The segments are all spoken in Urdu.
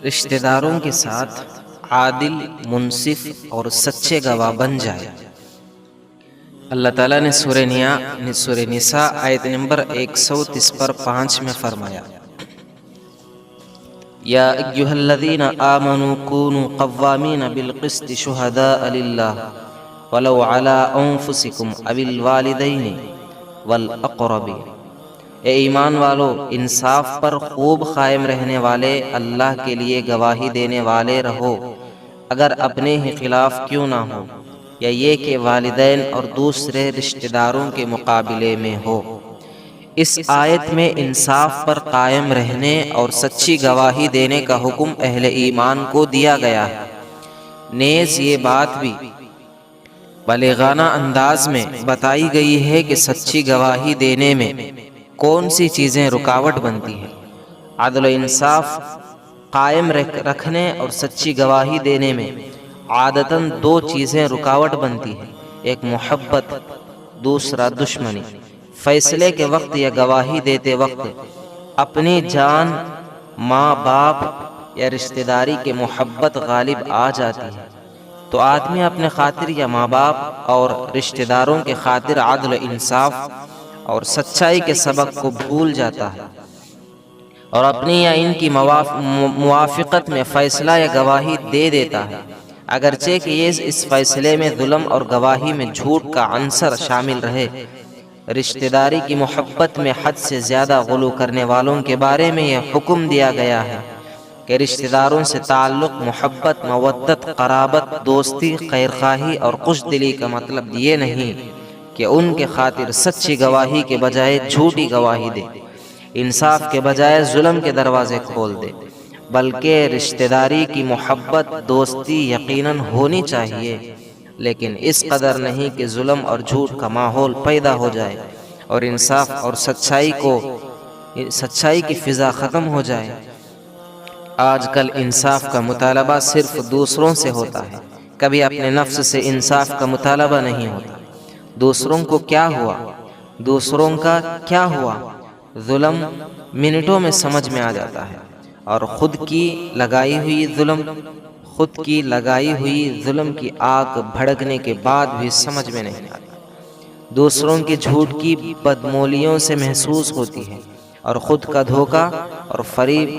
رشتہ داروں کے ساتھ عادل، منصف اور سچے گواہ بن جائے۔ اللہ تعالیٰ نے سورہ نساء آیت نمبر 130 پر 5 میں فرمایا، یا ایھا الذین آمنوا کونوا قوامین بالقسط شہداء للہ ولو علی انفسکم او الوالدین والاقربین۔ اے ایمان والو، انصاف پر خوب قائم رہنے والے، اللہ کے لیے گواہی دینے والے رہو، اگر اپنے ہی خلاف کیوں نہ ہو، یا یہ کہ والدین اور دوسرے رشتہ داروں کے مقابلے میں ہو۔ اس آیت میں انصاف پر قائم رہنے اور سچی گواہی دینے کا حکم اہل ایمان کو دیا گیا ہے۔ نیز یہ بات بھی بالغانہ انداز میں بتائی گئی ہے کہ سچی گواہی دینے میں کون سی چیزیں رکاوٹ بنتی ہیں۔ عدل و انصاف قائم رکھنے اور سچی گواہی دینے میں عادتاً دو چیزیں رکاوٹ بنتی ہیں، ایک محبت، دوسرا دشمنی۔ فیصلے کے وقت یا گواہی دیتے وقت اپنی جان، ماں باپ یا رشتہ داری کے محبت غالب آ جاتی ہے تو آدمی اپنے خاطر یا ماں باپ اور رشتہ داروں کے خاطر عدل و انصاف اور سچائی کے سبق کو بھول جاتا ہے اور اپنی یا ان کی موافقت میں فیصلہ یا گواہی دے دیتا ہے، اگرچہ کہ یہ اس فیصلے میں ظلم اور گواہی میں جھوٹ کا عنصر شامل رہے۔ رشتہ داری کی محبت میں حد سے زیادہ غلو کرنے والوں کے بارے میں یہ حکم دیا گیا ہے کہ رشتہ داروں سے تعلق محبت، مودت، قرابت، دوستی، خیرخواہی اور خوش دلی کا مطلب یہ نہیں کہ ان کے خاطر سچی گواہی کے بجائے جھوٹی گواہی دے، انصاف کے بجائے ظلم کے دروازے کھول دے، بلکہ رشتہ داری کی محبت، دوستی یقیناً ہونی چاہیے، لیکن اس قدر نہیں کہ ظلم اور جھوٹ کا ماحول پیدا ہو جائے اور انصاف اور سچائی کی فضا ختم ہو جائے۔ آج کل انصاف کا مطالبہ صرف دوسروں سے ہوتا ہے، کبھی اپنے نفس سے انصاف کا مطالبہ نہیں ہوتا۔ دوسروں کو کیا ہوا، دوسروں کا کیا ہوا، ظلم منٹوں میں سمجھ میں آ جاتا ہے، اور خود کی لگائی ہوئی ظلم کی آگ بھڑکنے کے بعد بھی سمجھ میں نہیں آتی۔ دوسروں کے جھوٹ کی بدمولیوں سے محسوس ہوتی ہے، اور خود کا دھوکہ اور فریب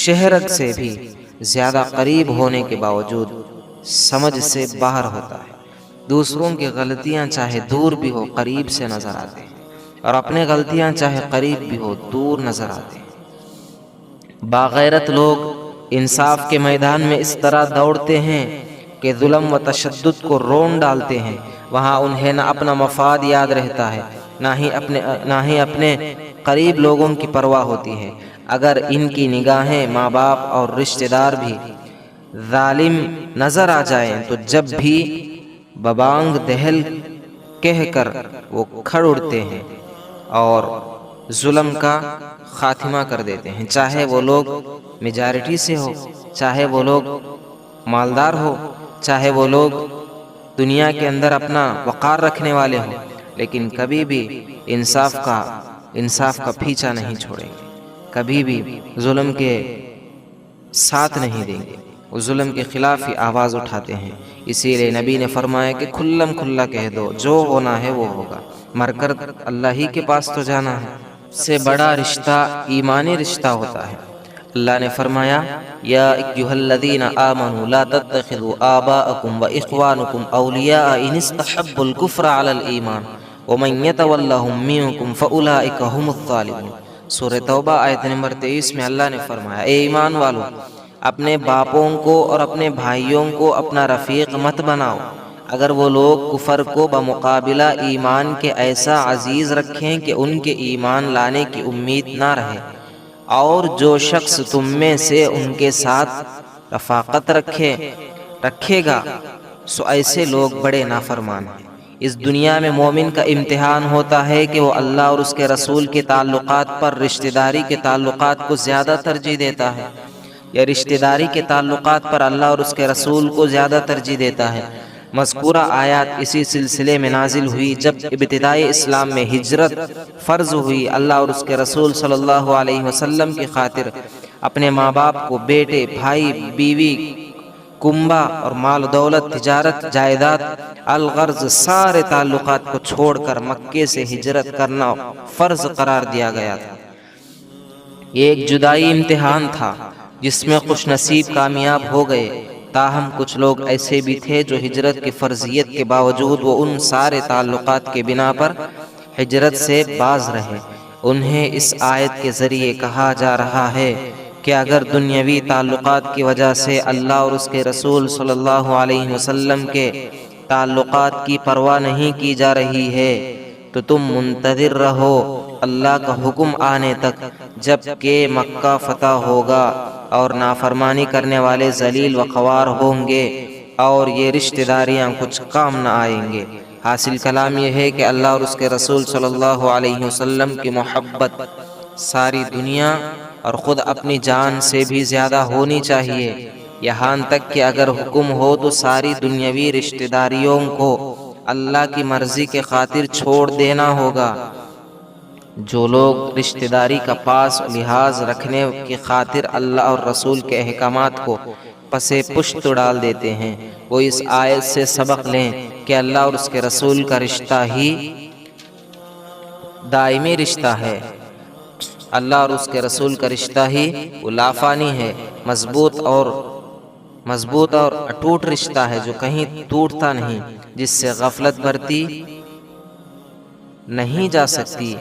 شہرت سے بھی زیادہ قریب ہونے کے باوجود سمجھ سے باہر ہوتا ہے۔ دوسروں کی غلطیاں چاہے دور بھی ہو قریب سے نظر آتے ہیں، اور اپنے غلطیاں چاہے قریب بھی ہو دور نظر آتے ہیں۔ باغیرت لوگ انصاف کے میدان میں اس طرح دوڑتے ہیں کہ ظلم و تشدد کو رون ڈالتے ہیں۔ وہاں انہیں نہ اپنا مفاد یاد رہتا ہے، نہ ہی اپنے قریب لوگوں کی پرواہ ہوتی ہے۔ اگر ان کی نگاہیں ماں باپ اور رشتہ دار بھی ظالم نظر آ جائیں تو جب بھی ببانگ دہل کہہ کر وہ کھڑ اڑتے ہیں اور ظلم کا خاتمہ کر دیتے ہیں، چاہے وہ لوگ میجارٹی سے ہو، چاہے وہ لوگ مالدار ہو، چاہے وہ لوگ دنیا کے اندر اپنا وقار رکھنے والے ہوں، لیکن کبھی بھی انصاف کا پیچھا نہیں چھوڑیں گے، کبھی بھی ظلم کے ساتھ نہیں دیں گے، وہ ظلم کے خلاف ہی آواز اٹھاتے ہیں۔ اسی لیے نبی نے فرمایا کہ کھلم کھلا کہہ دو، جو ہونا ہے وہ ہوگا، مر کر اللہ ہی کے پاس تو جانا ہے۔ سے بڑا رشتہ ایمانی رشتہ ہوتا ہے۔ اللہ نے فرمایا، یا ایھا الذین آمنوا لا تتخذوا آباءکم واخوانکم اولیاء ان استحبوا الکفر علی الایمان ومن یتولہم منکم فاولئک ھم الظالمون۔ سورہ توبہ آیت نمبر 23 میں اللہ نے فرمایا، اے ایمان والو، اپنے باپوں کو اور اپنے بھائیوں کو اپنا رفیق مت بناؤ اگر وہ لوگ کفر کو بمقابلہ ایمان کے ایسا عزیز رکھیں کہ ان کے ایمان لانے کی امید نہ رہے، اور جو شخص تم میں سے ان کے ساتھ رفاقت رکھے گا سو ایسے لوگ بڑے نافرمان ہیں۔ اس دنیا میں مومن کا امتحان ہوتا ہے کہ وہ اللہ اور اس کے رسول کے تعلقات پر رشتہ داری کے تعلقات کو زیادہ ترجیح دیتا ہے، یا رشتہ داری کے تعلقات پر اللہ اور اس کے رسول کو زیادہ ترجیح دیتا ہے۔ مذکورہ آیات اسی سلسلے میں نازل ہوئی جب ابتدائی اسلام میں ہجرت فرض ہوئی۔ اللہ اور اس کے رسول صلی اللہ علیہ وسلم کی خاطر اپنے ماں باپ کو، بیٹے، بھائی، بیوی، کنبہ اور مال و دولت، تجارت، جائیداد، الغرض سارے تعلقات کو چھوڑ کر مکے سے ہجرت کرنا فرض قرار دیا گیا تھا۔ یہ ایک جدائی امتحان تھا جس میں خوش نصیب کامیاب ہو گئے، تاہم کچھ لوگ ایسے بھی تھے جو ہجرت کی فرضیت کے باوجود وہ ان سارے تعلقات کے بنا پر ہجرت سے باز رہے۔ انہیں اس آیت کے ذریعے کہا جا رہا ہے کہ اگر دنیاوی تعلقات کی وجہ سے اللہ اور اس کے رسول صلی اللہ علیہ وسلم کے تعلقات کی پرواہ نہیں کی جا رہی ہے تو تم منتظر رہو اللہ کا حکم آنے تک، جب کہ مکہ فتح ہوگا اور نافرمانی کرنے والے ذلیل و خوار ہوں گے اور یہ رشتہ داریاں کچھ کام نہ آئیں گے۔ حاصل کلام یہ ہے کہ اللہ اور اس کے رسول صلی اللہ علیہ وسلم کی محبت ساری دنیا اور خود اپنی جان سے بھی زیادہ ہونی چاہیے، یہاں تک کہ اگر حکم ہو تو ساری دنیاوی رشتہ داریوں کو اللہ کی مرضی کے خاطر چھوڑ دینا ہوگا۔ جو لوگ رشتہ داری کا پاس و لحاظ رکھنے کی خاطر اللہ اور رسول کے احکامات کو پسے پشت ڈال دیتے ہیں، وہ اس آیت سے سبق لیں کہ اللہ اور اس کے رسول کا رشتہ ہی دائمی رشتہ ہے۔ اللہ اور اس کے رسول کا رشتہ ہی وہ لافانی ہے، مضبوط اور اٹوٹ رشتہ ہے جو کہیں ٹوٹتا نہیں، جس سے غفلت برتی نہیں جا سکتی۔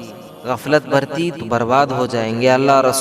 غفلت برتی تو برباد ہو جائیں گے۔ اللہ رسول